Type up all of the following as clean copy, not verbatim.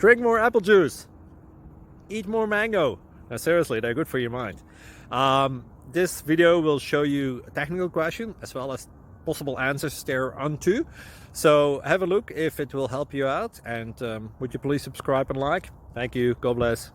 Drink more apple juice. Eat more mango. Now, seriously, they're good for your mind. This video will show you a technical question as well as possible answers thereunto. So have a look if it will help you out, and would you please subscribe and like? Thank you. God bless.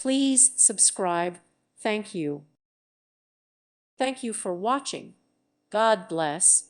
Please subscribe. Thank you. Thank you for watching. God bless.